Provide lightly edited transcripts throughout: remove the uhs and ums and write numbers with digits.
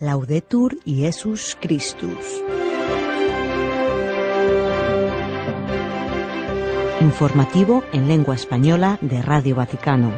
Laudetur Iesus Christus. Informativo en lengua española de Radio Vaticano.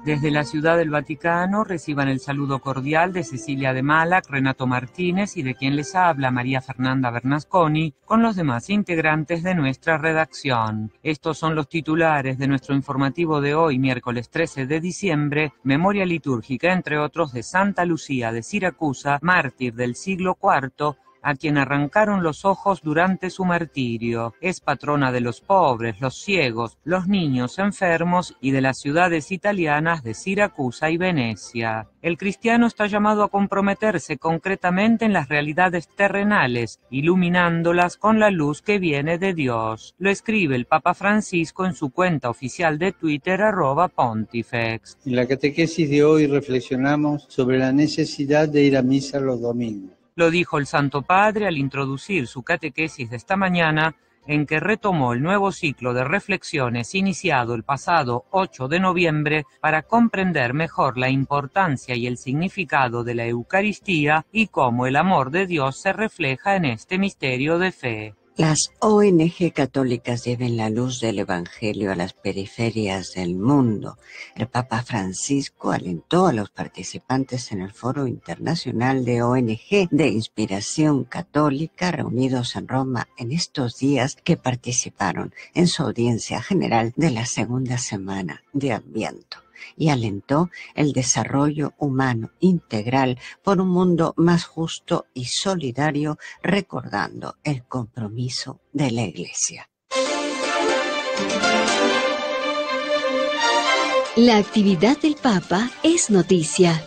Desde la Ciudad del Vaticano reciban el saludo cordial de Cecilia de Malac, Renato Martínez y de quien les habla María Fernanda Bernasconi, con los demás integrantes de nuestra redacción. Estos son los titulares de nuestro informativo de hoy, miércoles 13 de diciembre, memoria litúrgica, entre otros, de Santa Lucía de Siracusa, mártir del siglo IV, a quien arrancaron los ojos durante su martirio. Es patrona de los pobres, los ciegos, los niños enfermos y de las ciudades italianas de Siracusa y Venecia. El cristiano está llamado a comprometerse concretamente en las realidades terrenales, iluminándolas con la luz que viene de Dios. Lo escribe el Papa Francisco en su cuenta oficial de Twitter, @Pontifex. En la catequesis de hoy reflexionamos sobre la necesidad de ir a misa los domingos. Lo dijo el Santo Padre al introducir su catequesis de esta mañana, en que retomó el nuevo ciclo de reflexiones iniciado el pasado 8 de noviembre para comprender mejor la importancia y el significado de la Eucaristía y cómo el amor de Dios se refleja en este misterio de fe. Las ONG católicas lleven la luz del Evangelio a las periferias del mundo. El Papa Francisco alentó a los participantes en el Foro Internacional de ONG de Inspiración Católica reunidos en Roma en estos días, que participaron en su audiencia general de la segunda semana de Adviento, y alentó el desarrollo humano integral por un mundo más justo y solidario, recordando el compromiso de la Iglesia. La actividad del Papa es noticia.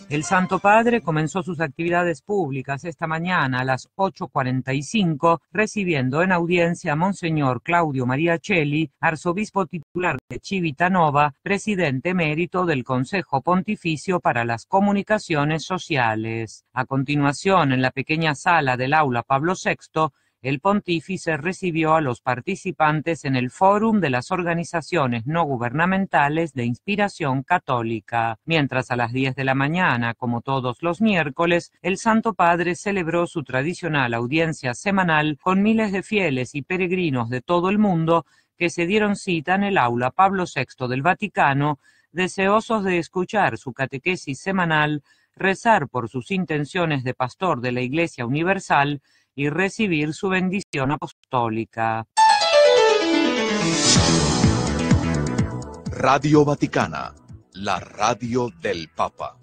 El Santo Padre comenzó sus actividades públicas esta mañana a las 8:45, recibiendo en audiencia a Monseñor Claudio Maria Celli, arzobispo titular de Civitanova, presidente emérito del Consejo Pontificio para las Comunicaciones Sociales. A continuación, en la pequeña sala del aula Pablo VI, el pontífice recibió a los participantes en el Fórum de las Organizaciones No Gubernamentales de Inspiración Católica. Mientras a las 10 de la mañana, como todos los miércoles, el Santo Padre celebró su tradicional audiencia semanal con miles de fieles y peregrinos de todo el mundo que se dieron cita en el aula Pablo VI del Vaticano, deseosos de escuchar su catequesis semanal, rezar por sus intenciones de pastor de la Iglesia Universal y recibir su bendición apostólica. Radio Vaticana, la radio del Papa.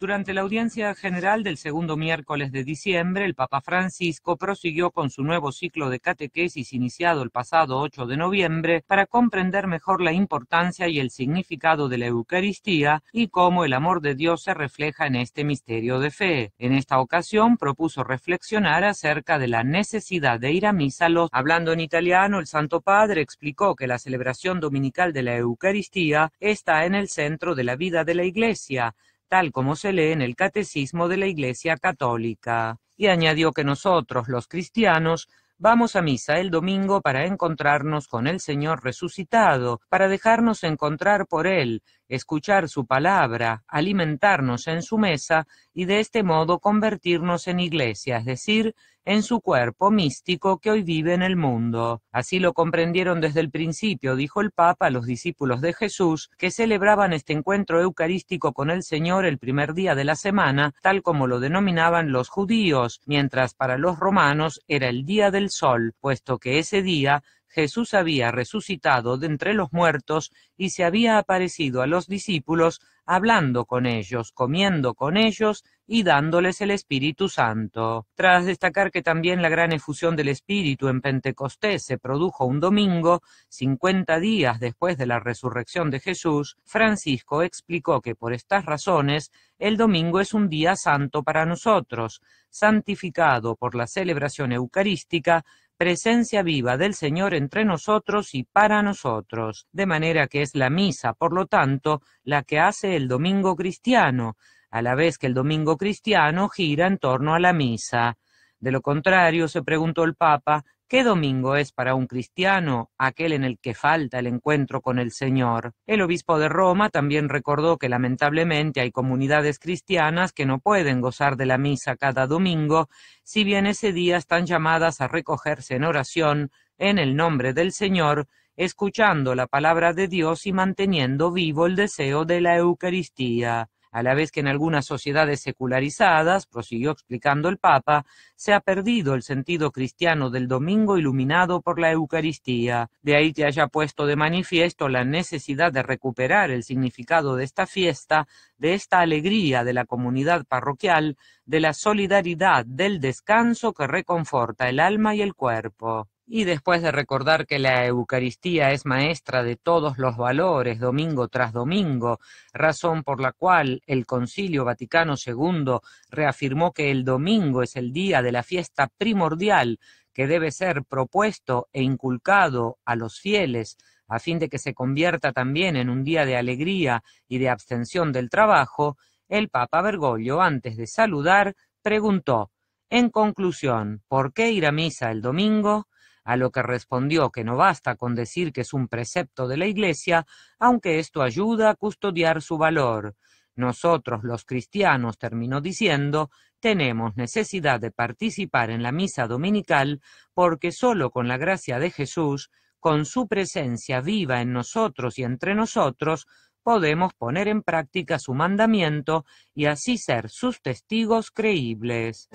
Durante la audiencia general del segundo miércoles de diciembre, el Papa Francisco prosiguió con su nuevo ciclo de catequesis iniciado el pasado 8 de noviembre para comprender mejor la importancia y el significado de la Eucaristía y cómo el amor de Dios se refleja en este misterio de fe. En esta ocasión propuso reflexionar acerca de la necesidad de ir a misa. Hablando en italiano, el Santo Padre explicó que la celebración dominical de la Eucaristía está en el centro de la vida de la Iglesia, tal como se lee en el Catecismo de la Iglesia Católica. Y añadió que nosotros, los cristianos, vamos a misa el domingo para encontrarnos con el Señor resucitado, para dejarnos encontrar por Él, escuchar su palabra, alimentarnos en su mesa y de este modo convertirnos en Iglesia, es decir, en su cuerpo místico que hoy vive en el mundo. Así lo comprendieron desde el principio, dijo el Papa, a los discípulos de Jesús, que celebraban este encuentro eucarístico con el Señor el primer día de la semana, tal como lo denominaban los judíos, mientras para los romanos era el día del sol, puesto que ese día Jesús había resucitado de entre los muertos y se había aparecido a los discípulos, hablando con ellos, comiendo con ellos y dándoles el Espíritu Santo. Tras destacar que también la gran efusión del Espíritu en Pentecostés se produjo un domingo, 50 días después de la resurrección de Jesús, Francisco explicó que por estas razones el domingo es un día santo para nosotros, santificado por la celebración eucarística, presencia viva del Señor entre nosotros y para nosotros, de manera que es la misa, por lo tanto, la que hace el domingo cristiano, a la vez que el domingo cristiano gira en torno a la misa. De lo contrario, se preguntó el Papa, ¿qué domingo es para un cristiano aquel en el que falta el encuentro con el Señor? El obispo de Roma también recordó que lamentablemente hay comunidades cristianas que no pueden gozar de la misa cada domingo, si bien ese día están llamadas a recogerse en oración en el nombre del Señor, escuchando la palabra de Dios y manteniendo vivo el deseo de la Eucaristía. A la vez que en algunas sociedades secularizadas, prosiguió explicando el Papa, se ha perdido el sentido cristiano del domingo iluminado por la Eucaristía. De ahí que haya puesto de manifiesto la necesidad de recuperar el significado de esta fiesta, de esta alegría de la comunidad parroquial, de la solidaridad, del descanso que reconforta el alma y el cuerpo. Y después de recordar que la Eucaristía es maestra de todos los valores domingo tras domingo, razón por la cual el Concilio Vaticano II reafirmó que el domingo es el día de la fiesta primordial que debe ser propuesto e inculcado a los fieles, a fin de que se convierta también en un día de alegría y de abstención del trabajo, el Papa Bergoglio, antes de saludar, preguntó, en conclusión, ¿por qué ir a misa el domingo? A lo que respondió que no basta con decir que es un precepto de la Iglesia, aunque esto ayuda a custodiar su valor. Nosotros, los cristianos, terminó diciendo, tenemos necesidad de participar en la misa dominical porque solo con la gracia de Jesús, con su presencia viva en nosotros y entre nosotros, podemos poner en práctica su mandamiento y así ser sus testigos creíbles.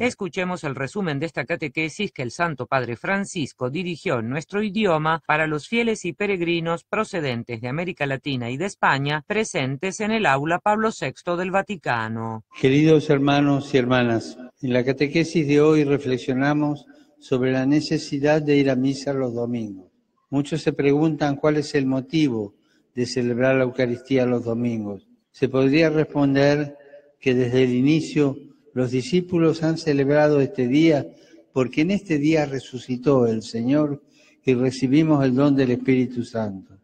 Escuchemos el resumen de esta catequesis que el Santo Padre Francisco dirigió en nuestro idioma para los fieles y peregrinos procedentes de América Latina y de España presentes en el aula Pablo VI del Vaticano. Queridos hermanos y hermanas, en la catequesis de hoy reflexionamos sobre la necesidad de ir a misa los domingos. Muchos se preguntan cuál es el motivo de celebrar la Eucaristía los domingos. Se podría responder que desde el inicio los discípulos han celebrado este día porque en este día resucitó el Señor y recibimos el don del Espíritu Santo.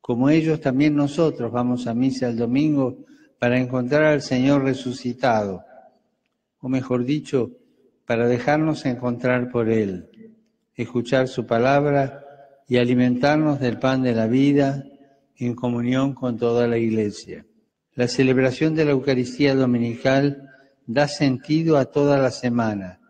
Como ellos, también nosotros vamos a misa el domingo para encontrar al Señor resucitado, o mejor dicho, para dejarnos encontrar por Él, escuchar su palabra y alimentarnos del pan de la vida en comunión con toda la Iglesia. La celebración de la Eucaristía dominical da sentido a toda la semana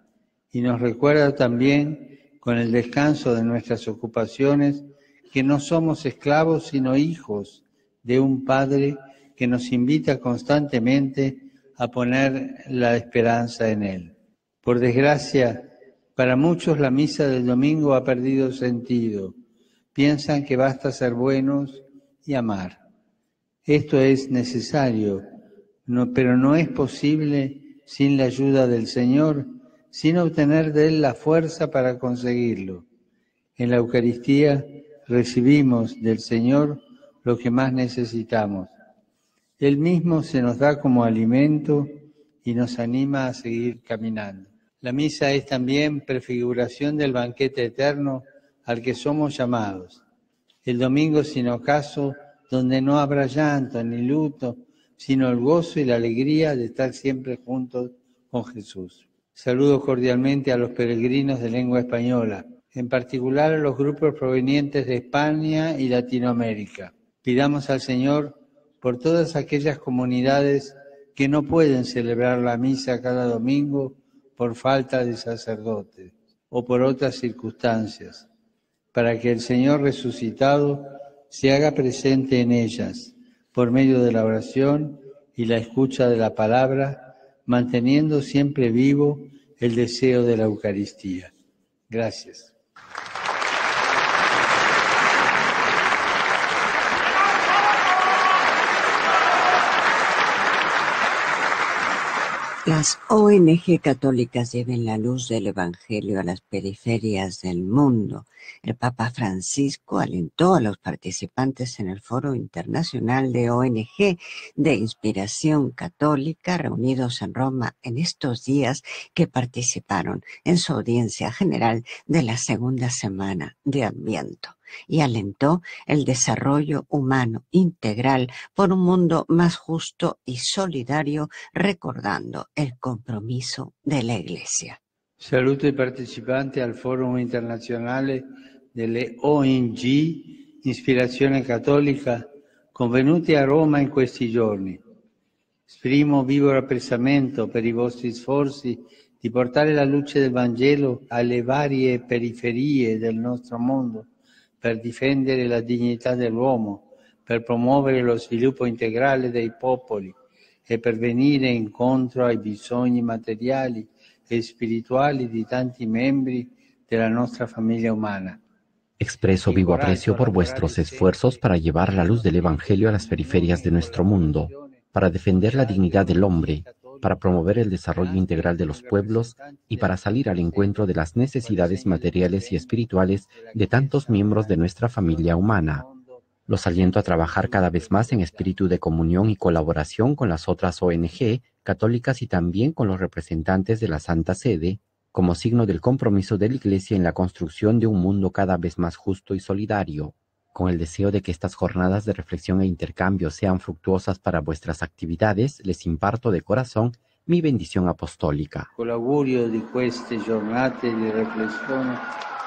y nos recuerda también, con el descanso de nuestras ocupaciones, que no somos esclavos sino hijos de un Padre que nos invita constantemente a poner la esperanza en Él. Por desgracia, para muchos la misa del domingo ha perdido sentido. Piensan que basta ser buenos y amar. Esto es necesario, pero no es posible sin la ayuda del Señor, sin obtener de Él la fuerza para conseguirlo. En la Eucaristía recibimos del Señor lo que más necesitamos. Él mismo se nos da como alimento y nos anima a seguir caminando. La misa es también prefiguración del banquete eterno al que somos llamados. El domingo sin ocaso, donde no habrá llanto ni luto, sino el gozo y la alegría de estar siempre juntos con Jesús. Saludo cordialmente a los peregrinos de lengua española, en particular a los grupos provenientes de España y Latinoamérica. Pidamos al Señor por todas aquellas comunidades que no pueden celebrar la misa cada domingo por falta de sacerdotes o por otras circunstancias, para que el Señor resucitado se haga presente en ellas, por medio de la oración y la escucha de la palabra, manteniendo siempre vivo el deseo de la Eucaristía. Gracias. Las ONG católicas lleven la luz del Evangelio a las periferias del mundo. El Papa Francisco alentó a los participantes en el Foro Internacional de ONG de Inspiración Católica reunidos en Roma en estos días que participaron en su audiencia general de la segunda semana de Adviento y alentó el desarrollo humano integral por un mundo más justo y solidario, recordando el compromiso de la Iglesia. Saluto i partecipanti al Forum Internazionale delle ONG Ispirazione Cattolica convenuti a Roma in questi giorni. Esprimo vivo apprezzamento per i vostri sforzi di portare la luce del Vangelo alle varie periferie del nostro mondo per difendere la dignità dell'uomo, per promuovere lo sviluppo integrale dei popoli e per venire incontro ai bisogni materiali e spirituali di tanti membri della nostra famiglia umana. Expreso vivo aprecio por vuestros esfuerzos para llevar la luz del Evangelio a las periferias de nuestro mundo, para defender la dignidad del hombre, para promover el desarrollo integral de los pueblos y para salir al encuentro de las necesidades materiales y espirituales de tantos miembros de nuestra familia humana. Los aliento a trabajar cada vez más en espíritu de comunión y colaboración con las otras ONG católicas y también con los representantes de la Santa Sede, como signo del compromiso de la Iglesia en la construcción de un mundo cada vez más justo y solidario. Con el deseo de que estas jornadas de reflexión e intercambio sean fructuosas para vuestras actividades, les imparto de corazón mi bendición apostólica. Con l'augurio di queste giornate di riflessione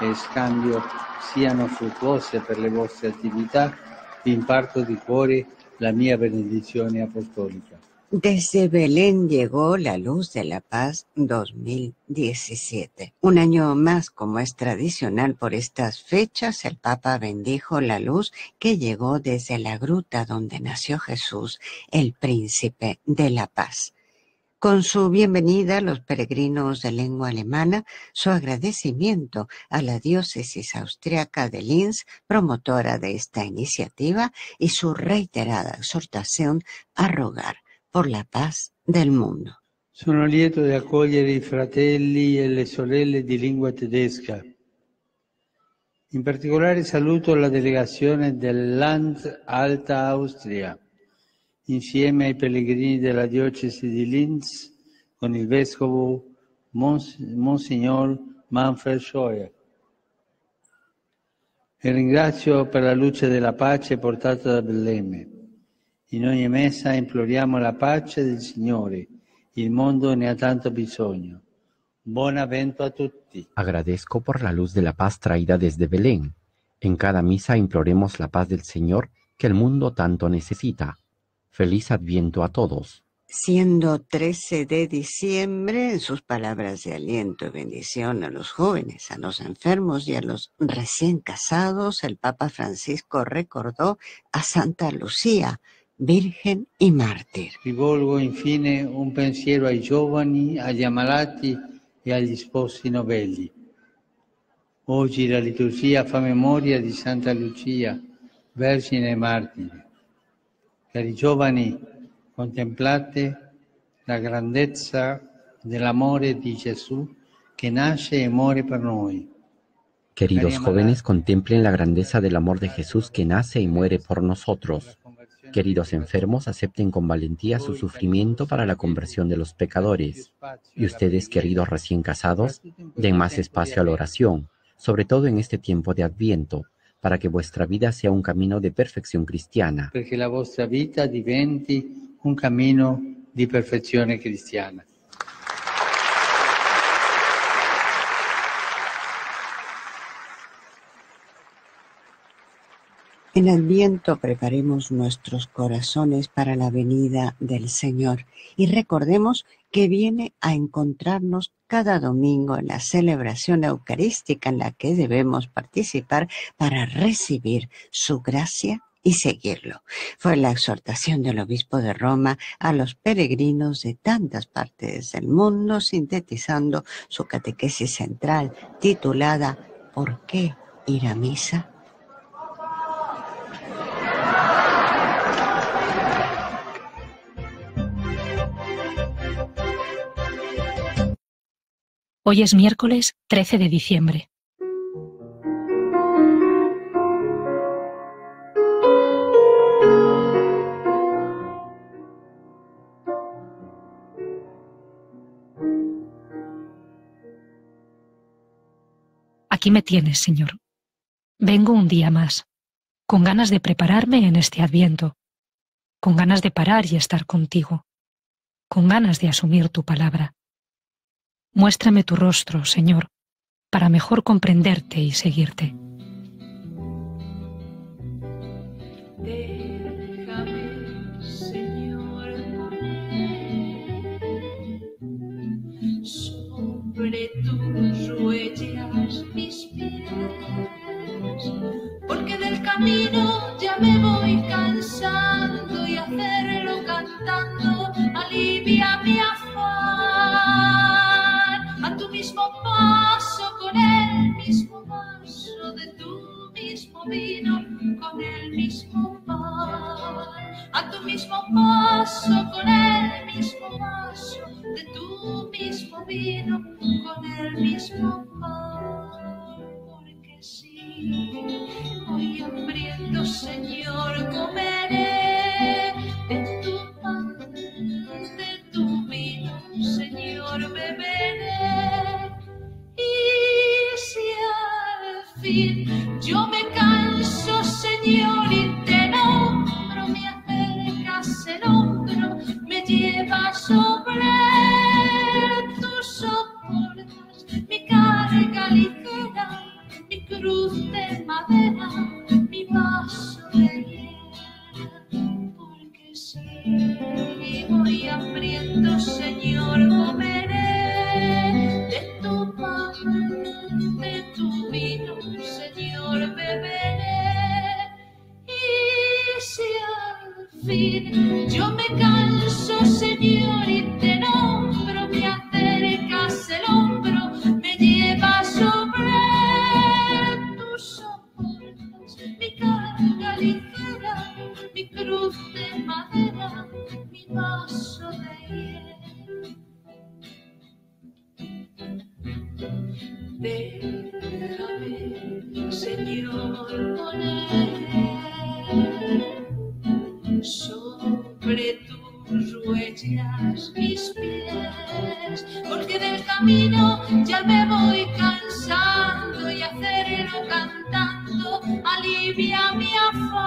e scambio siano fruttuose per le vostre attività, vi imparto di cuore la mia benedizione apostolica. Desde Belén llegó la Luz de la Paz 2017. Un año más, como es tradicional por estas fechas, el Papa bendijo la luz que llegó desde la gruta donde nació Jesús, el Príncipe de la Paz. Con su bienvenida, los peregrinos de lengua alemana, su agradecimiento a la diócesis austriaca de Linz, promotora de esta iniciativa, y su reiterada exhortación a rogar por la paz del mundo. Sono lieto di accogliere i fratelli e le sorelle di lingua tedesca. In particolare saluto la delegazione del Land Alta Austria, insieme ai pellegrini della diocesi di Linz, con il vescovo Monsignor Manfred Scheuer. E ringrazio per la luce della pace portata da Betlemme. In ogni messa imploriamo la pace del Signore. Il mondo ne ha tanto bisogno. Buon Avvento a tutti. Agradezco por la luz de la paz traída desde Belén. En cada misa imploremos la paz del Señor que el mundo tanto necesita. Feliz Adviento a todos. Siendo 13 de diciembre, en sus palabras de aliento y bendición a los jóvenes, a los enfermos y a los recién casados, el Papa Francisco recordó a Santa Lucía, Virgen y mártir. Rivolgo infine un pensiero ai giovani, agli ammalati e agli sposi novelli. Oggi la liturgia fa memoria di Santa Lucia, Vergine e martire. Cari giovani, contemplate la grandezza dell'amore di Gesù che nasce e muore per noi. Queridos jóvenes, contemplen la grandeza del amor de Jesús que nace y muere por nosotros. Queridos enfermos, acepten con valentía su sufrimiento para la conversión de los pecadores. Y ustedes, queridos recién casados, den más espacio a la oración, sobre todo en este tiempo de Adviento, para que vuestra vida sea un camino de perfección cristiana. Perché la vostra vita diventi un cammino di perfezione cristiana. En Adviento preparemos nuestros corazones para la venida del Señor y recordemos que viene a encontrarnos cada domingo en la celebración eucarística en la que debemos participar para recibir su gracia y seguirlo. Fue la exhortación del obispo de Roma a los peregrinos de tantas partes del mundo, sintetizando su catequesis central titulada ¿Por qué ir a misa? Hoy es miércoles 13 de diciembre. Aquí me tienes, Señor. Vengo un día más, con ganas de prepararme en este Adviento, con ganas de parar y estar contigo, con ganas de asumir tu palabra. Muéstrame tu rostro, Señor, para mejor comprenderte y seguirte. Déjame, Señor, sobre tus huellas mis pies, porque del camino ya me voy cansando y hacerlo cantando alivia mi afán. A tu mismo paso, con el mismo vaso de tu mismo vino, con el mismo pan. A tu mismo paso, con el mismo vaso de tu mismo vino, con el mismo pan. Porque si hoy hambriento, Señor, comeré de tu pan, de tu vino, Señor, beberé. Y si al fin yo me canso, Señor, y te nombro, me acercas el hombro, me llevas sobre tus soportas, mi carga ligera, mi cruz de madera, mi vaso de hiel. Porque si voy hambriento, Señor, comeré de tu pan, de tu vino, Señor, beberé. Y si al fin yo me canso, Señor, y te nombro, me acercas el hombro, me llevas sobre tus soportas, mi carga ligera, mi cruz de madera, mi vaso de hiel. Déjame, Señor, poner sobre tus huellas mis pies, porque del camino ya me voy cansando y hacerlo cantando alivia mi afán.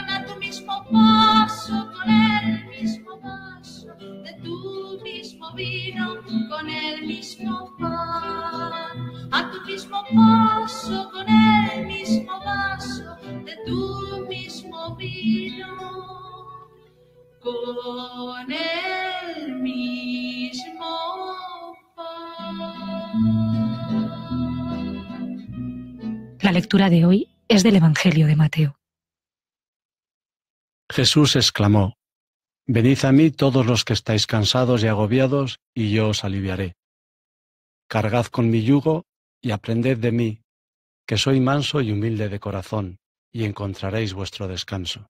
A tu mismo paso, con el mismo vaso de tu mismo vino, con el mismo pan. A tu mismo paso, con el mismo vaso de tu mismo vino, con el mismo pan. La lectura de hoy es del Evangelio de Mateo. Jesús exclamó: Venid a mí todos los que estáis cansados y agobiados, y yo os aliviaré. Cargad con mi yugo y aprended de mí, que soy manso y humilde de corazón, y encontraréis vuestro descanso.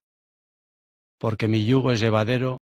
Porque mi yugo es llevadero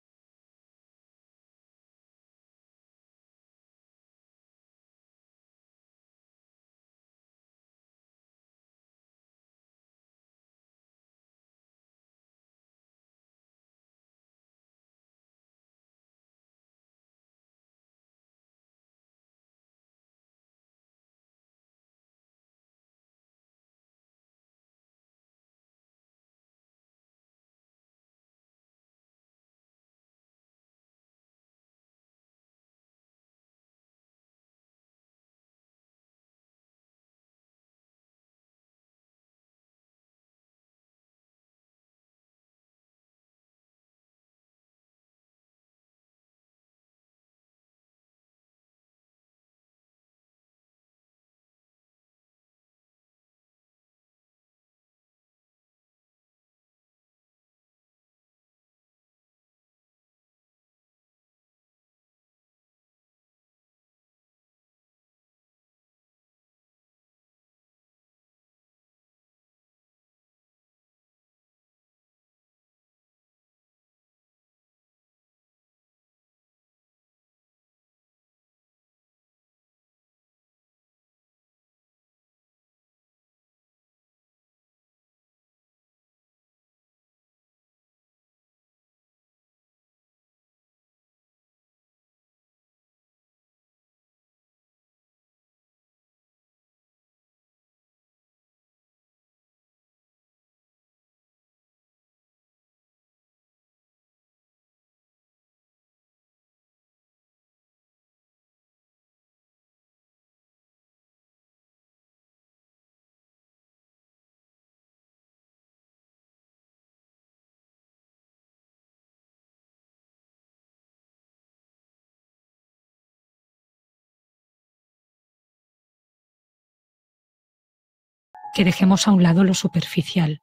que dejemos a un lado lo superficial,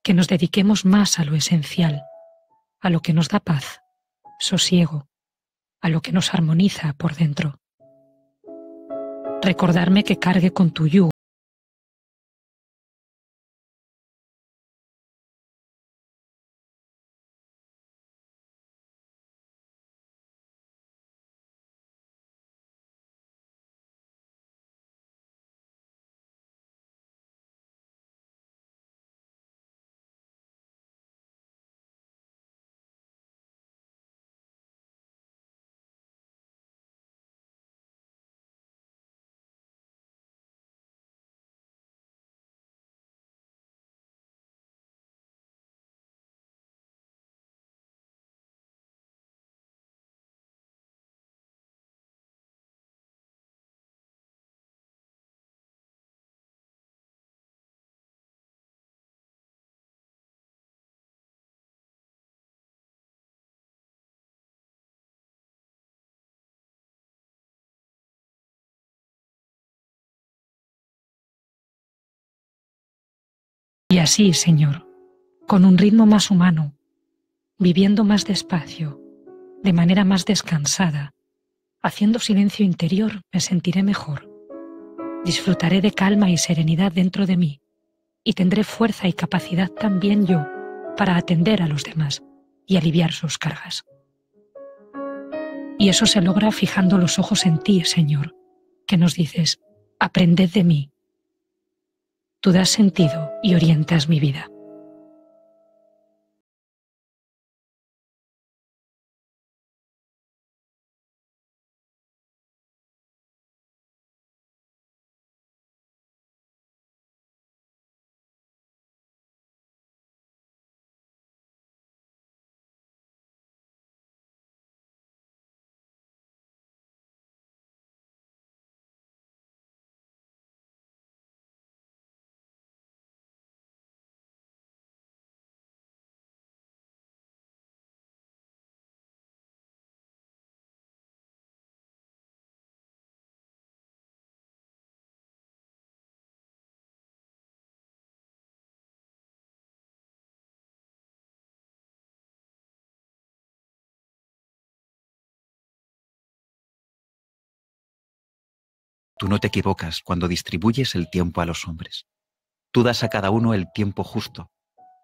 que nos dediquemos más a lo esencial, a lo que nos da paz, sosiego, a lo que nos armoniza por dentro. Recordarme que cargue con tu yugo. Y así, Señor, con un ritmo más humano, viviendo más despacio, de manera más descansada, haciendo silencio interior, me sentiré mejor. Disfrutaré de calma y serenidad dentro de mí, y tendré fuerza y capacidad también yo para atender a los demás y aliviar sus cargas. Y eso se logra fijando los ojos en ti, Señor, que nos dices, aprended de mí. Tú das sentido y orientas mi vida. Tú no te equivocas cuando distribuyes el tiempo a los hombres. Tú das a cada uno el tiempo justo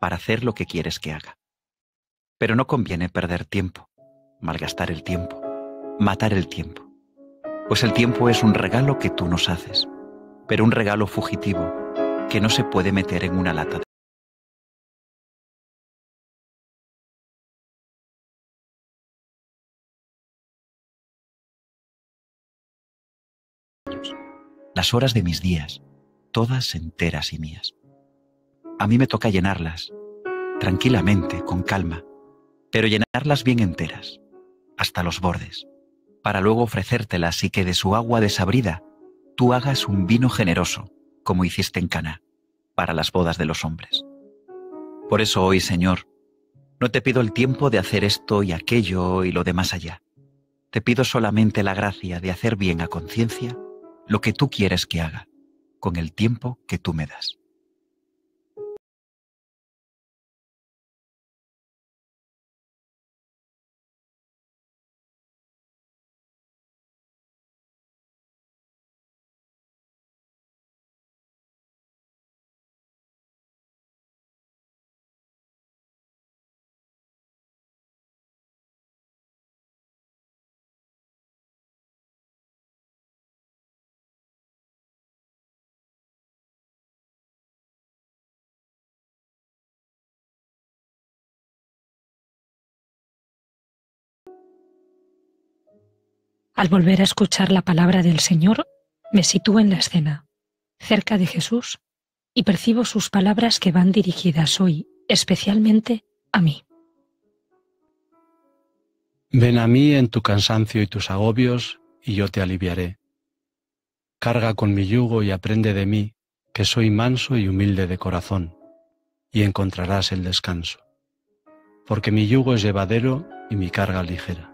para hacer lo que quieres que haga. Pero no conviene perder tiempo, malgastar el tiempo, matar el tiempo. Pues el tiempo es un regalo que tú nos haces, pero un regalo fugitivo que no se puede meter en una lata. Las horas de mis días, todas enteras y mías. A mí me toca llenarlas, tranquilamente, con calma, pero llenarlas bien enteras, hasta los bordes, para luego ofrecértelas y que de su agua desabrida tú hagas un vino generoso, como hiciste en Caná, para las bodas de los hombres. Por eso hoy, Señor, no te pido el tiempo de hacer esto y aquello y lo de más allá. Te pido solamente la gracia de hacer bien a conciencia lo que tú quieres que haga, con el tiempo que tú me das. Al volver a escuchar la palabra del Señor, me sitúo en la escena, cerca de Jesús, y percibo sus palabras que van dirigidas hoy, especialmente a mí. Ven a mí en tu cansancio y tus agobios, y yo te aliviaré. Carga con mi yugo y aprende de mí, que soy manso y humilde de corazón, y encontrarás el descanso. Porque mi yugo es llevadero y mi carga ligera.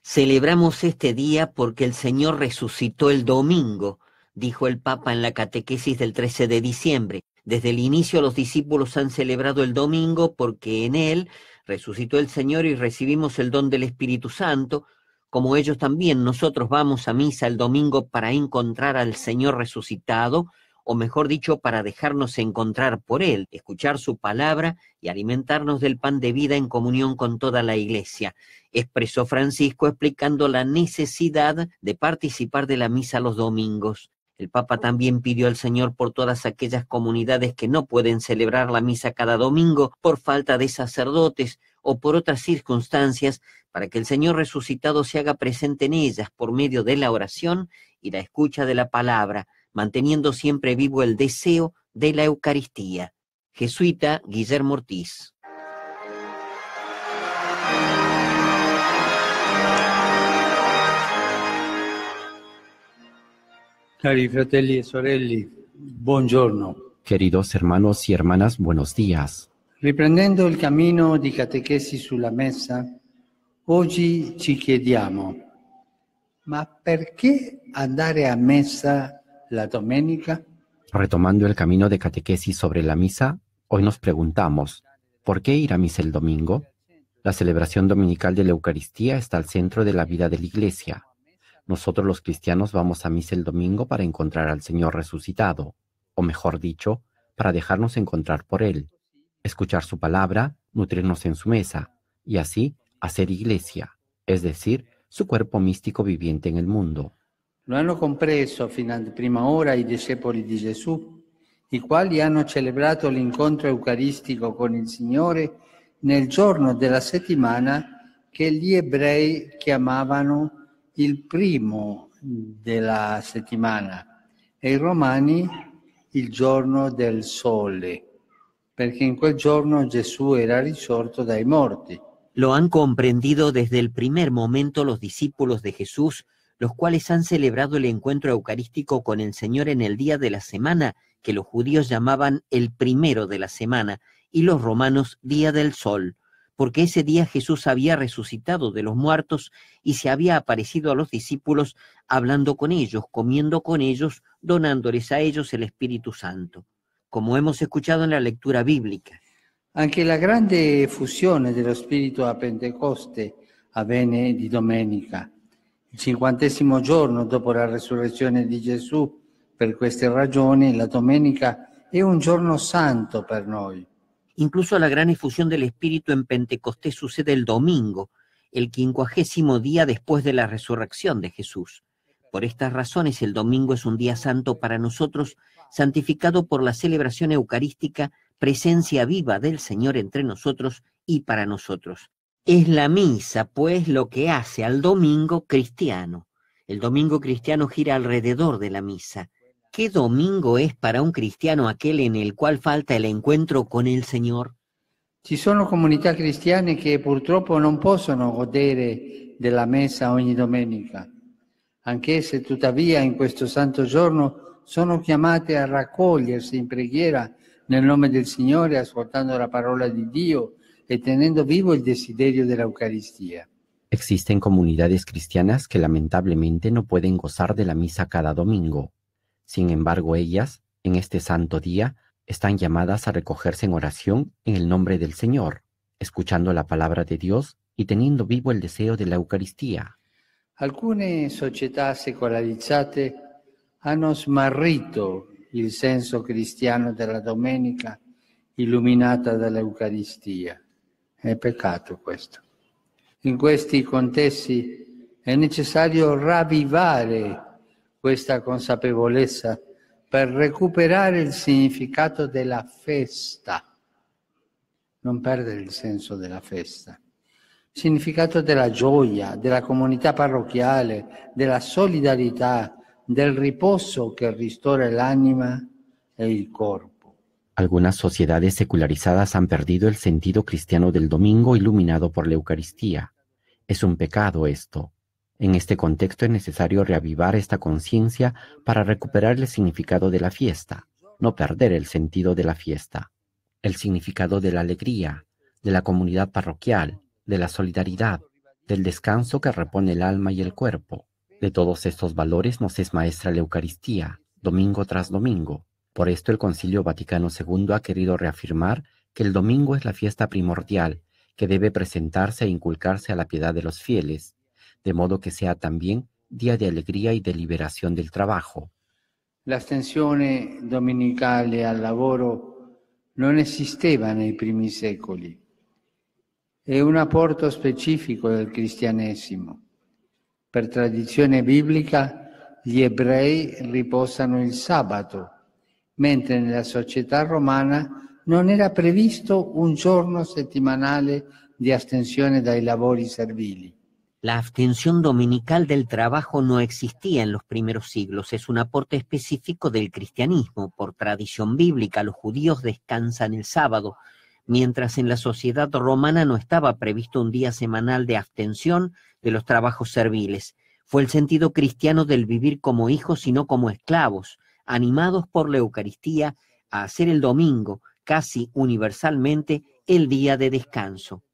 Celebramos este día porque el Señor resucitó el domingo, dijo el Papa en la catequesis del 13 de diciembre. Desde el inicio los discípulos han celebrado el domingo porque en él resucitó el Señor y recibimos el don del Espíritu Santo. Como ellos también, nosotros vamos a misa el domingo para encontrar al Señor resucitado, o mejor dicho, para dejarnos encontrar por Él, escuchar su palabra y alimentarnos del pan de vida en comunión con toda la Iglesia, expresó Francisco explicando la necesidad de participar de la misa los domingos. El Papa también pidió al Señor por todas aquellas comunidades que no pueden celebrar la misa cada domingo por falta de sacerdotes o por otras circunstancias, para que el Señor resucitado se haga presente en ellas por medio de la oración y la escucha de la palabra, manteniendo siempre vivo el deseo de la Eucaristía. Jesuita Guillermo Ortiz. Cari fratelli e sorelle, buongiorno. Queridos hermanos y hermanas, buenos días. Riprendendo il cammino di catechesi sulla messa, oggi ci chiediamo, ma perché andare a messa la domenica? Retomando el camino de catequesis sobre la misa, hoy nos preguntamos, ¿por qué ir a misa el domingo? La celebración dominical de la Eucaristía está al centro de la vida de la Iglesia. Nosotros los cristianos vamos a misa el domingo para encontrar al Señor resucitado, o mejor dicho, para dejarnos encontrar por Él, escuchar su palabra, nutrirnos en su mesa, y así hacer iglesia, es decir, su cuerpo místico viviente en el mundo. Lo hanno compreso fino a prima ora i discepoli di Gesù, i quali hanno celebrato l'incontro eucaristico con il Signore nel giorno della settimana che gli ebrei chiamavano il primo della settimana e i romani il giorno del sole, perché in quel giorno Gesù era risorto dai morti. Lo han comprendido desde el primer momento los discípulos de Jesús, los cuales han celebrado el encuentro eucarístico con el Señor en el día de la semana, que los judíos llamaban el primero de la semana, y los romanos día del sol, porque ese día Jesús había resucitado de los muertos y se había aparecido a los discípulos, hablando con ellos, comiendo con ellos, donándoles a ellos el Espíritu Santo, como hemos escuchado en la lectura bíblica. Anche la grande effusione dello Spirito a Pentecoste avvenne di domenica, il 50° giorno dopo la resurrezione di Gesù. Per queste ragioni la domenica è un giorno santo per noi. Incluso la gran efusión del Espíritu en Pentecostés sucede el domingo, el 50º día después de la resurrección de Jesús. Por estas razones el domingo es un día santo para nosotros, santificado por la celebración eucarística, presencia viva del Señor entre nosotros y para nosotros. Es la misa, pues, lo que hace al domingo cristiano. El domingo cristiano gira alrededor de la misa. ¿Qué domingo es para un cristiano aquel en el cual falta el encuentro con el Señor? Ci sono comunità cristiane che purtroppo non possono godere della messa ogni domenica, anch'esse tuttavia in questo santo giorno sono chiamate a raccogliersi in preghiera nel nome del Signore, ascoltando la parola di Dio e tenendo vivo il desiderio dell'Eucaristia. Existen comunidades cristianas que lamentablemente no pueden gozar de la misa cada domingo. Sin embargo, ellas, en este santo día, están llamadas a recogerse en oración en el nombre del Señor, escuchando la palabra de Dios y teniendo vivo el deseo de la Eucaristía. Alcune società secolarizzate hanno smarrito il senso cristiano della domenica illuminata dall'Eucaristia. È peccato questo. In questi contesti è necessario ravvivare questa consapevolezza per recuperare il significato della festa, non perdere il senso della festa, il significato della gioia, della comunità parrocchiale, della solidarietà, del riposo che ristora l'anima e il corpo. Algunas sociedades secularizadas han perdido el sentido cristiano del domingo iluminado por la Eucaristía. Es un pecado esto. En este contexto es necesario reavivar esta conciencia para recuperar el significado de la fiesta, no perder el sentido de la fiesta, el significado de la alegría, de la comunidad parroquial, de la solidaridad, del descanso que repone el alma y el cuerpo. De todos estos valores nos es maestra la Eucaristía, domingo tras domingo. Por esto el Concilio Vaticano II ha querido reafirmar que el domingo es la fiesta primordial, que debe presentarse e inculcarse a la piedad de los fieles, de modo que sea también día de alegría y de liberación del trabajo. L'astensione domenicale al lavoro non esisteva nei primi secoli. È un apporto specifico del cristianesimo. Per tradizione biblica, gli ebrei riposano il sabato, mentre nella società romana non era previsto un giorno settimanale di astensione dai lavori servili. La abstención dominical del trabajo no existía en los primeros siglos, es un aporte específico del cristianismo. Por tradición bíblica, los judíos descansan el sábado, mientras en la sociedad romana no estaba previsto un día semanal de abstención de los trabajos serviles. Fue el sentido cristiano del vivir como hijos y no como esclavos, animados por la Eucaristía a hacer el domingo, casi universalmente, el día de descanso.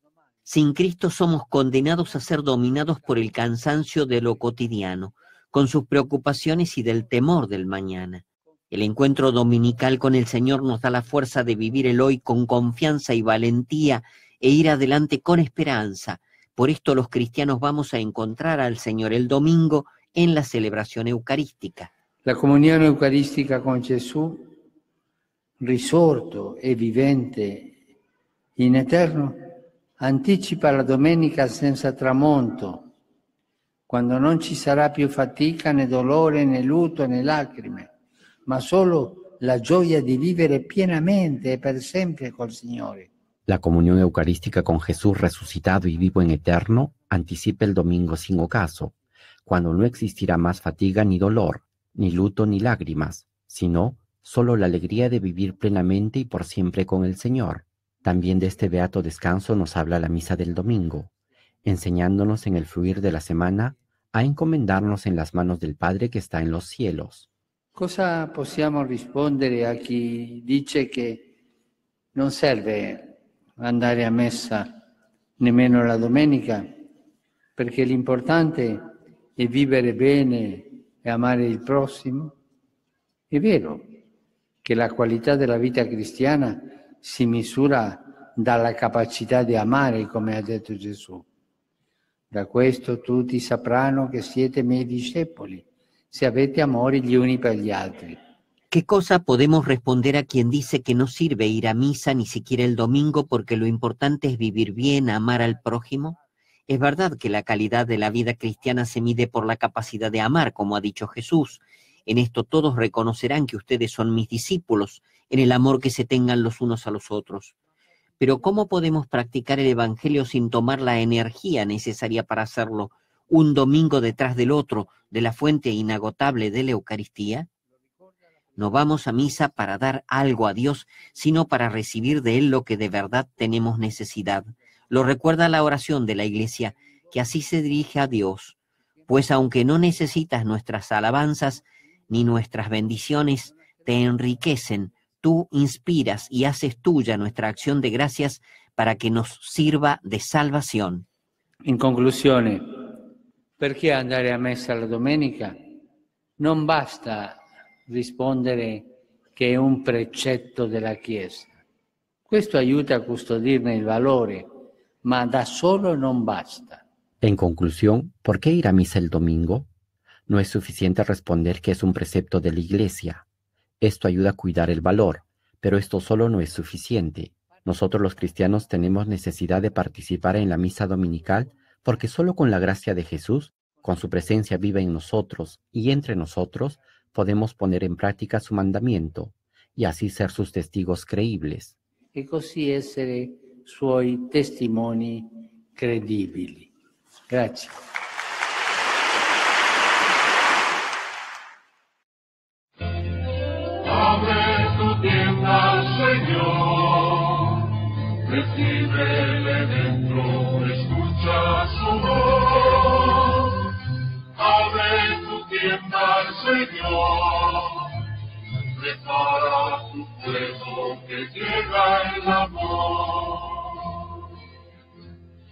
Sin Cristo somos condenados a ser dominados por el cansancio de lo cotidiano, con sus preocupaciones y del temor del mañana. El encuentro dominical con el Señor nos da la fuerza de vivir el hoy con confianza y valentía e ir adelante con esperanza. Por esto los cristianos vamos a encontrar al Señor el domingo en la celebración eucarística. La comunione eucaristica con Gesù, risorto e vivente in eterno, anticipa la domenica senza tramonto, quando non ci sarà più fatica né dolore né lutto né lacrime, ma solo la gioia di vivere pienamente e per sempre col Signore. La comunión eucarística con Jesús resucitado y vivo en eterno anticipa el domingo sin ocaso, cuando no existirá más fatiga ni dolor, ni luto ni lágrimas, sino solo la alegría de vivir plenamente y por siempre con el Señor. También de este beato descanso nos habla la misa del domingo, enseñándonos en el fluir de la semana a encomendarnos en las manos del Padre que está en los cielos. Cosa possiamo rispondere a chi dice che non serve andare a messa nemmeno la domenica, perché l'importante è vivere bene e amare il prossimo? È vero che la qualità della vita cristiana si misura dalla capacità di amare, come ha detto Gesù. Da questo tutti sapranno che siete miei discepoli, se avete amore gli uni per gli altri. ¿Qué cosa podemos responder a quien dice que no sirve ir a misa ni siquiera el domingo porque lo importante es vivir bien, amar al prójimo? Es verdad que la calidad de la vida cristiana se mide por la capacidad de amar, como ha dicho Jesús. En esto todos reconocerán que ustedes son mis discípulos, en el amor que se tengan los unos a los otros. Pero ¿cómo podemos practicar el Evangelio sin tomar la energía necesaria para hacerlo, un domingo detrás del otro, de la fuente inagotable de la Eucaristía? No vamos a misa para dar algo a Dios, sino para recibir de Él lo que de verdad tenemos necesidad. Lo recuerda la oración de la Iglesia, que así se dirige a Dios. Pues aunque no necesitas nuestras alabanzas ni nuestras bendiciones, te enriquecen. Tú inspiras y haces tuya nuestra acción de gracias para que nos sirva de salvación. In conclusione, perché andare a messa la domenica? Non basta rispondere che è un precetto della Chiesa. Questo aiuta a custodirne il valore, ma da solo non basta. En conclusión, ¿por qué ir a misa el domingo? No es suficiente responder que es un precepto de la Iglesia. Esto ayuda a cuidar el valor, pero esto solo no es suficiente. Nosotros los cristianos tenemos necesidad de participar en la misa dominical porque solo con la gracia de Jesús, con su presencia viva en nosotros y entre nosotros, podemos poner en práctica su mandamiento y así ser sus testigos creíbles. E così essere suoi testimoni credibili. Grazie. Abre tu tienda, Señor, recíbele dentro, escucha su voz. Abre tu tienda, Señor, prepara tu fuego que llega el amor.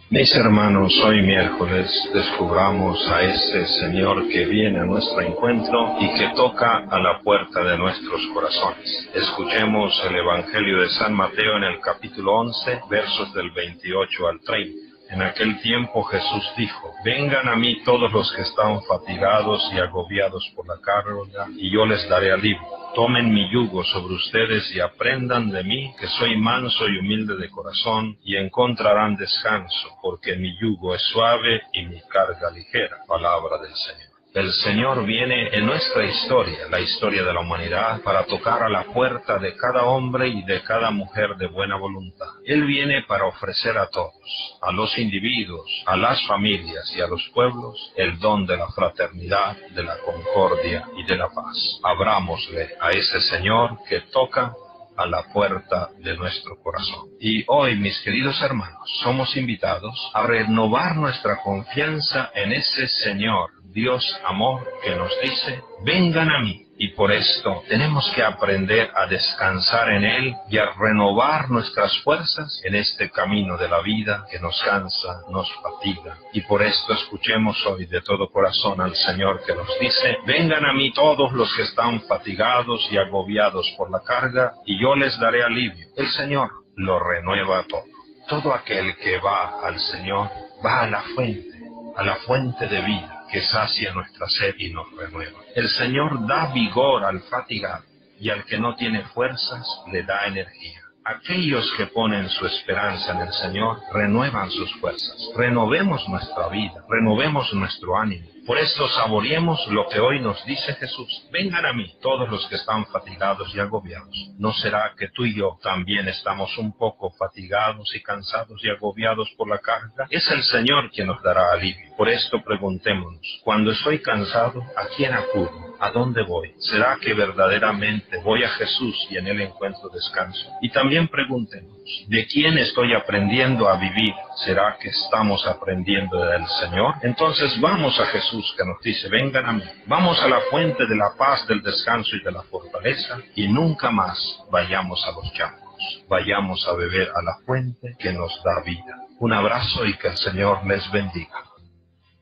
Mis hermanos, hoy miércoles descubramos a ese Señor que viene a nuestro encuentro y que toca a la puerta de nuestros corazones. Escuchemos el Evangelio de San Mateo en el capítulo 11, versos del 28 al 30. En aquel tiempo Jesús dijo: vengan a mí todos los que están fatigados y agobiados por la carga, y yo les daré alivio. Tomen mi yugo sobre ustedes y aprendan de mí, que soy manso y humilde de corazón, y encontrarán descanso, porque mi yugo es suave y mi carga ligera. Palabra del Señor. El Señor viene en nuestra historia, la historia de la humanidad, para tocar a la puerta de cada hombre y de cada mujer de buena voluntad. Él viene para ofrecer a todos, a los individuos, a las familias y a los pueblos, el don de la fraternidad, de la concordia y de la paz. Abrámosle a ese Señor que toca a la puerta de nuestro corazón. Y hoy, mis queridos hermanos, somos invitados a renovar nuestra confianza en ese Señor, Dios amor, que nos dice: vengan a mí. Y por esto tenemos que aprender a descansar en Él y a renovar nuestras fuerzas en este camino de la vida que nos cansa, nos fatiga. Y por esto escuchemos hoy de todo corazón al Señor que nos dice: vengan a mí todos los que están fatigados y agobiados por la carga, y yo les daré alivio. El Señor lo renueva todo. Todo aquel que va al Señor va a la fuente de vida, que sacia nuestra sed y nos renueva. El Señor da vigor al fatigado, y al que no tiene fuerzas le da energía. Aquellos que ponen su esperanza en el Señor renuevan sus fuerzas. Renovemos nuestra vida, renovemos nuestro ánimo. Por esto saboreemos lo que hoy nos dice Jesús: vengan a mí todos los que están fatigados y agobiados. ¿No será que tú y yo también estamos un poco fatigados y cansados y agobiados por la carga? Es el Señor quien nos dará alivio. Por esto preguntémonos: cuando estoy cansado, ¿a quién acudo? ¿A dónde voy? ¿Será que verdaderamente voy a Jesús y en Él encuentro descanso? Y también preguntémonos: ¿de quién estoy aprendiendo a vivir? ¿Será que estamos aprendiendo del Señor? Entonces vamos a Jesús, que nos dice: vengan a mí. Vamos a la fuente de la paz, del descanso y de la fortaleza, y nunca más vayamos a los charcos. Vayamos a beber a la fuente que nos da vida. Un abrazo y que el Señor les bendiga.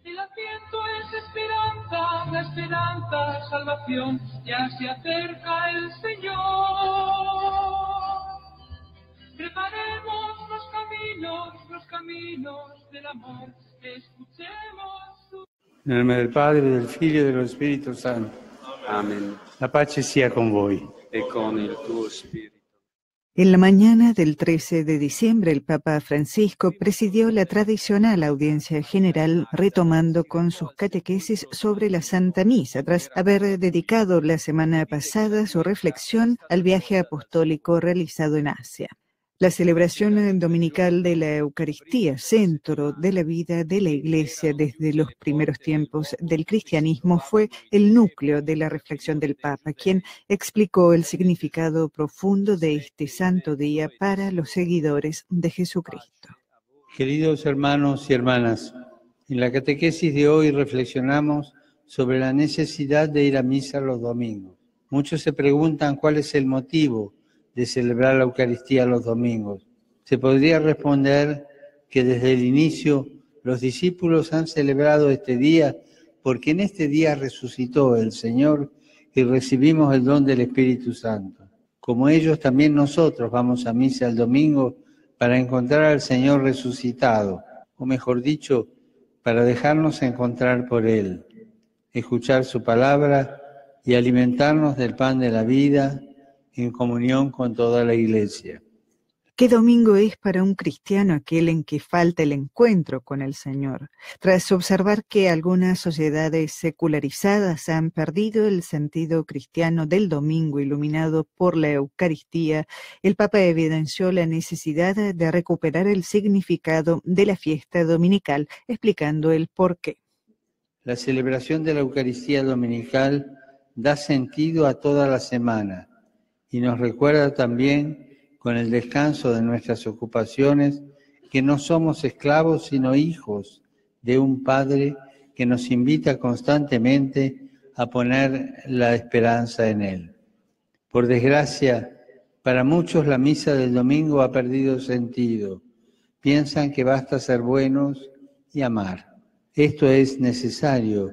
El asiento es esperanza, la esperanza, salvación, ya se acerca el Señor. Preparemos los caminos del amor, escuchemos su... En el nombre del Padre, del Figlio e dello Spirito Santo. Amen. La pace sia con voi. E con il tuo spirito. En la mañana del 13 de diciembre, el Papa Francisco presidió la tradicional audiencia general, retomando con sus catequesis sobre la Santa Misa, tras haber dedicado la semana pasada su reflexión al viaje apostólico realizado en Asia. La celebración dominical de la Eucaristía, centro de la vida de la Iglesia desde los primeros tiempos del cristianismo, fue el núcleo de la reflexión del Papa, quien explicó el significado profundo de este santo día para los seguidores de Jesucristo. Queridos hermanos y hermanas, en la catequesis de hoy reflexionamos sobre la necesidad de ir a misa los domingos. Muchos se preguntan cuál es el motivo de celebrar la Eucaristía los domingos. Se podría responder que desde el inicio los discípulos han celebrado este día porque en este día resucitó el Señor y recibimos el don del Espíritu Santo. Como ellos, también nosotros vamos a misa el domingo para encontrar al Señor resucitado, o mejor dicho, para dejarnos encontrar por Él, escuchar su palabra y alimentarnos del pan de la vida en comunión con toda la Iglesia. ¿Qué domingo es para un cristiano aquel en que falta el encuentro con el Señor? Tras observar que algunas sociedades secularizadas han perdido el sentido cristiano del domingo iluminado por la Eucaristía, el Papa evidenció la necesidad de recuperar el significado de la fiesta dominical, explicando el porqué. La celebración de la Eucaristía dominical da sentido a toda la semana y nos recuerda también, con el descanso de nuestras ocupaciones, que no somos esclavos sino hijos de un Padre que nos invita constantemente a poner la esperanza en Él. Por desgracia, para muchos la misa del domingo ha perdido sentido, Piensan que basta ser buenos y amar. Esto es necesario,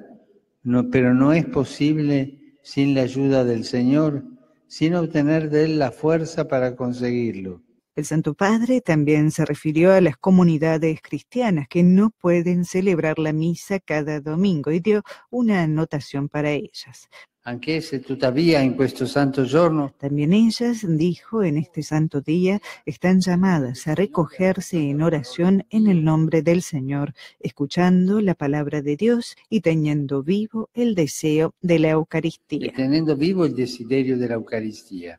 pero no es posible sin la ayuda del Señor, sin obtener de Él la fuerza para conseguirlo. El Santo Padre también se refirió a las comunidades cristianas que no pueden celebrar la misa cada domingo y dio una anotación para ellas. Anch'esse tuttavia in questo santo giorno, también ellas, dijo, en este santo día están llamadas a recogerse en oración en el nombre del Señor, escuchando la palabra de Dios y teniendo vivo el deseo de la Eucaristía. Teniendo vivo el desiderio de la Eucaristía.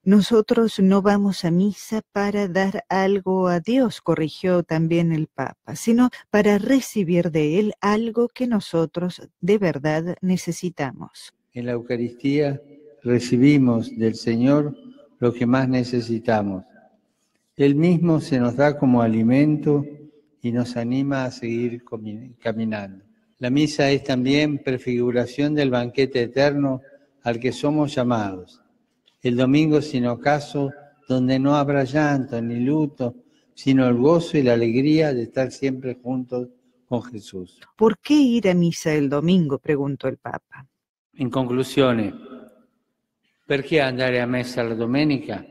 Nosotros no vamos a misa para dar algo a Dios, corrigió también el Papa, sino para recibir de Él algo que nosotros de verdad necesitamos. En la Eucaristía recibimos del Señor lo que más necesitamos. Él mismo se nos da como alimento y nos anima a seguir caminando. La misa es también prefiguración del banquete eterno al que somos llamados. El domingo sin ocaso, donde no habrá llanto ni luto, sino el gozo y la alegría de estar siempre juntos con Jesús. ¿Por qué ir a misa el domingo?, preguntó el Papa. In conclusione, perché andare a messa la domenica?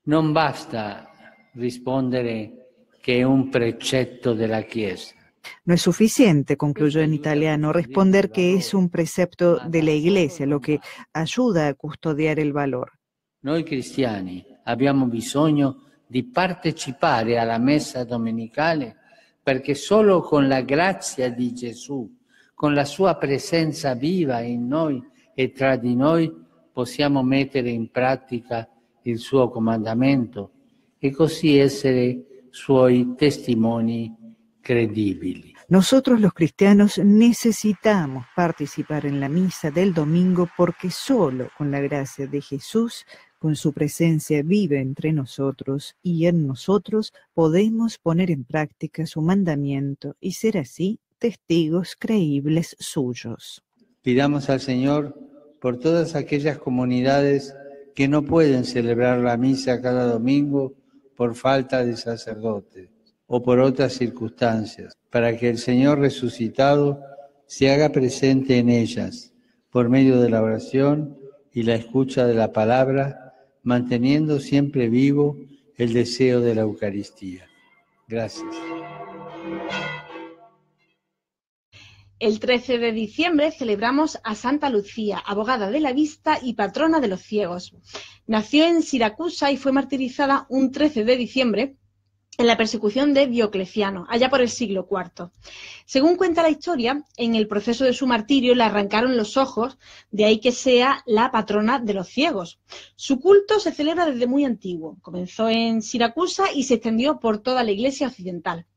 Non basta rispondere che è un precetto della Chiesa. No es suficiente, concluyó en italiano, responder que es un precepto de la Iglesia, lo que ayuda a custodiar el valor. Noi cristiani abbiamo bisogno di partecipare alla messa domenicale perché solo con la grazia di Gesù, con la sua presenza viva in noi e tra di noi, possiamo mettere in pratica il suo comandamento e così essere suoi testimoni credibili. Nosotros los cristianos necesitamos participar en la misa del domingo porque solo con la gracia de Jesús, con su presencia viva entre nosotros y en nosotros, podemos poner en práctica su mandamiento y ser así testigos creíbles suyos. Pidamos al Señor por todas aquellas comunidades que no pueden celebrar la misa cada domingo por falta de sacerdotes o por otras circunstancias, para que el Señor resucitado se haga presente en ellas por medio de la oración y la escucha de la palabra, manteniendo siempre vivo el deseo de la Eucaristía. Gracias. El 13 de diciembre celebramos a Santa Lucía, abogada de la vista y patrona de los ciegos. Nació en Siracusa y fue martirizada un 13 de diciembre en la persecución de Diocleciano, allá por el siglo IV. Según cuenta la historia, en el proceso de su martirio le arrancaron los ojos, de ahí que sea la patrona de los ciegos. Su culto se celebra desde muy antiguo. Comenzó en Siracusa y se extendió por toda la Iglesia occidental.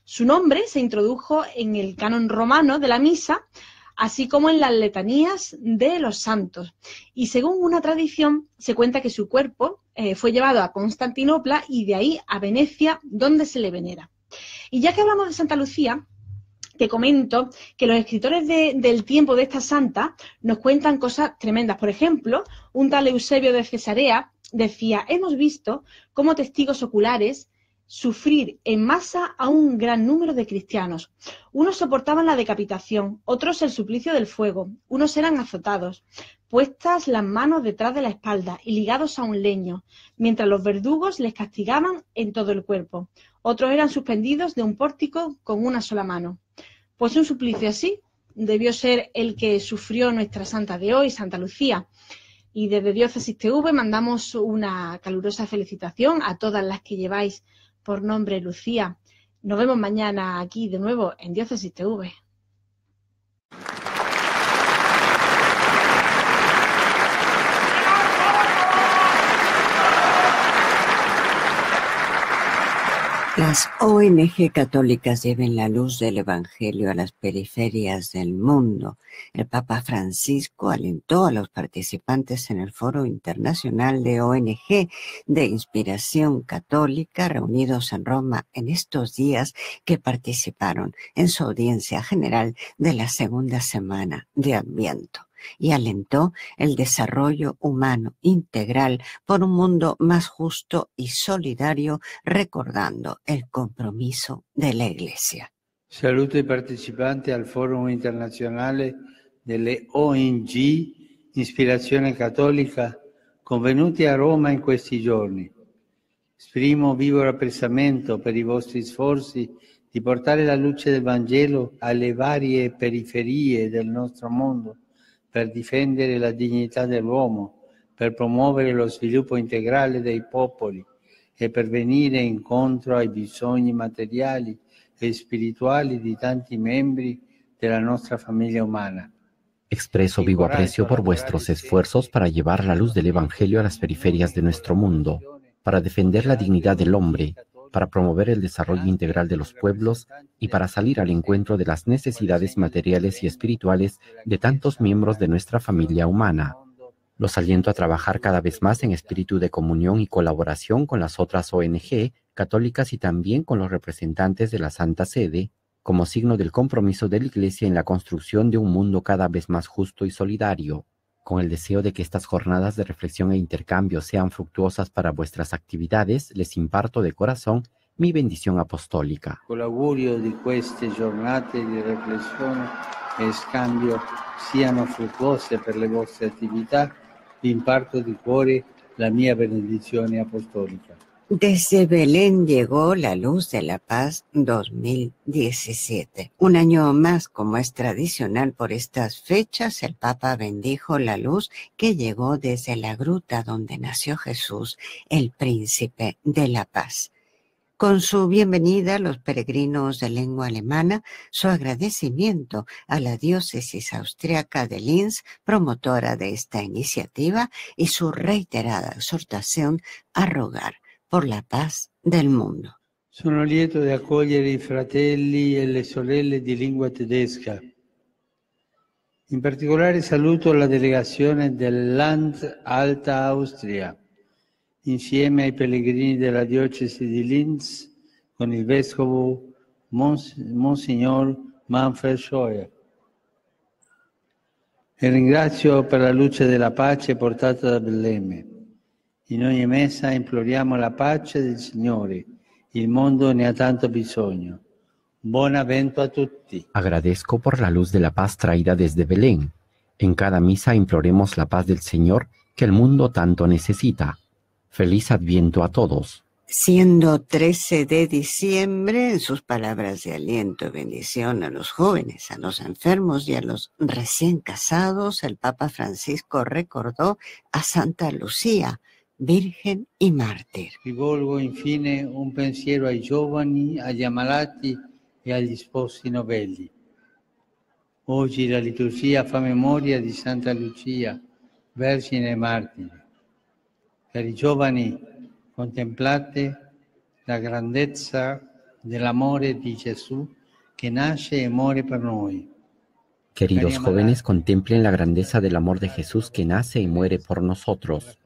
Su nombre se introdujo en el canon romano de la misa, así como en las letanías de los santos. Y según una tradición, se cuenta que su cuerpo fue llevado a Constantinopla y de ahí a Venecia, donde se le venera. Y ya que hablamos de Santa Lucía, te comento que los escritores del tiempo de esta santa nos cuentan cosas tremendas. Por ejemplo, un tal Eusebio de Cesarea decía: hemos visto como testigos oculares sufrir en masa a un gran número de cristianos. Unos soportaban la decapitación, otros el suplicio del fuego, unos eran azotados, puestas las manos detrás de la espalda y ligados a un leño, mientras los verdugos les castigaban en todo el cuerpo. Otros eran suspendidos de un pórtico con una sola mano. Pues un suplicio así debió ser el que sufrió nuestra santa de hoy, Santa Lucía. Y desde Diócesis TV mandamos una calurosa felicitación a todas las que lleváis por nombre Lucía. Nos vemos mañana aquí de nuevo en Diócesis TV. Las ONG católicas lleven la luz del Evangelio a las periferias del mundo. El Papa Francisco alentó a los participantes en el Foro Internacional de ONG de Inspiración Católica reunidos en Roma en estos días que participaron en su audiencia general de la segunda semana de Adviento. y alentó el desarrollo humano integral por un mundo más justo y solidario, recordando el compromiso de la Iglesia. Saluto i partecipanti al Forum Internazionale delle ONG Ispirazione Cattolica convenuti a Roma in questi giorni. Esprimo vivo apprezzamento per i vostri sforzi di portare la luce del Vangelo alle varie periferie del nostro mondo per difendere la dignità dell'uomo, per promuovere lo sviluppo integrale dei popoli e per venire incontro ai bisogni materiali e spirituali di tanti membri della nostra famiglia umana. Expreso vivo aprecio por vuestros esfuerzos para llevar la luz del Evangelio a las periferias de nuestro mundo, para defender la dignidad del hombre, para promover el desarrollo integral de los pueblos y para salir al encuentro de las necesidades materiales y espirituales de tantos miembros de nuestra familia humana. Los aliento a trabajar cada vez más en espíritu de comunión y colaboración con las otras ONG católicas y también con los representantes de la Santa Sede, como signo del compromiso de la Iglesia en la construcción de un mundo cada vez más justo y solidario. Con el deseo de que estas jornadas de reflexión e intercambio sean fructuosas para vuestras actividades, les imparto de corazón mi bendición apostólica. Con l'augurio di queste giornate di riflessione e scambio siano fruttuose per le vostre attività, vi imparto di cuore la mia benedizione apostolica. Desde Belén llegó la Luz de la Paz 2017. Un año más, como es tradicional por estas fechas, el Papa bendijo la luz que llegó desde la gruta donde nació Jesús, el Príncipe de la Paz. Con su bienvenida, los peregrinos de lengua alemana, su agradecimiento a la diócesis austriaca de Linz, promotora de esta iniciativa, y su reiterada exhortación a rogar por la paz del mundo. Sono lieto di accogliere i fratelli e le sorelle di lingua tedesca. In particolare saluto la delegazione del Land Alta Austria, insieme ai pellegrini della diocesi di Linz, con il vescovo Monsignor Manfred Scheuer. E ringrazio per la luce della pace portata da Betlemme. In ogni messa imploriamo la pace del Signore. Il mondo ne ha tanto bisogno. Buon avvento a tutti. Agradezco por la luz de la paz traída desde Belén. En cada misa imploremos la paz del Señor que el mundo tanto necesita. Feliz Adviento a todos. Siendo 13 de diciembre, en sus palabras de aliento y bendición a los jóvenes, a los enfermos y a los recién casados, el Papa Francisco recordó a Santa Lucía, Virgen y mártir. Rivolgo infine un pensiero ai giovani, agli ammalati e agli sposi novelli. Oggi la liturgia fa memoria di Santa Lucia, Vergine e martire. Per i giovani contemplate la grandezza dell'amore di Gesù che nasce e muore per noi. Queridos jóvenes, contemplen la grandeza del amor de Jesús que nace y muere por nosotros.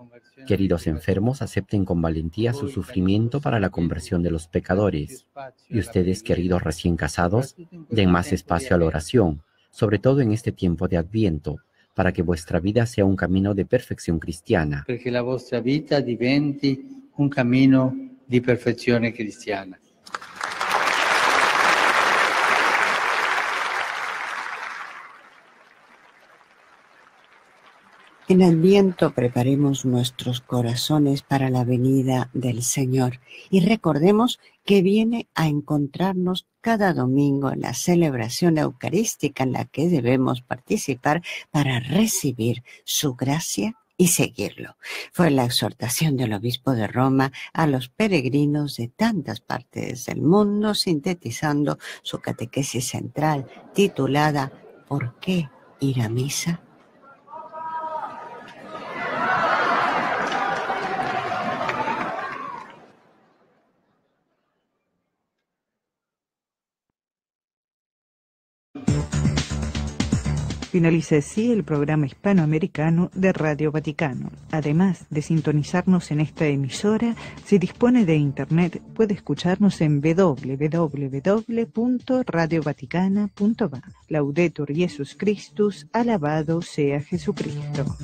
Queridos enfermos, acepten con valentía su sufrimiento para la conversión de los pecadores. Y ustedes, queridos recién casados, den más espacio a la oración, sobre todo en este tiempo de Adviento, para que vuestra vida sea un camino de perfección cristiana. Perché la vostra vita diventi un cammino di perfezione cristiana. En Adviento preparemos nuestros corazones para la venida del Señor y recordemos que viene a encontrarnos cada domingo en la celebración eucarística en la que debemos participar para recibir su gracia y seguirlo. Fue la exhortación del obispo de Roma a los peregrinos de tantas partes del mundo, sintetizando su catequesis central titulada ¿Por qué ir a misa? Finaliza así el programa hispanoamericano de Radio Vaticano. Además de sintonizarnos en esta emisora, si dispone de internet puede escucharnos en www.radiovaticana.va. Laudetur Jesus Christus, alabado sea Jesucristo.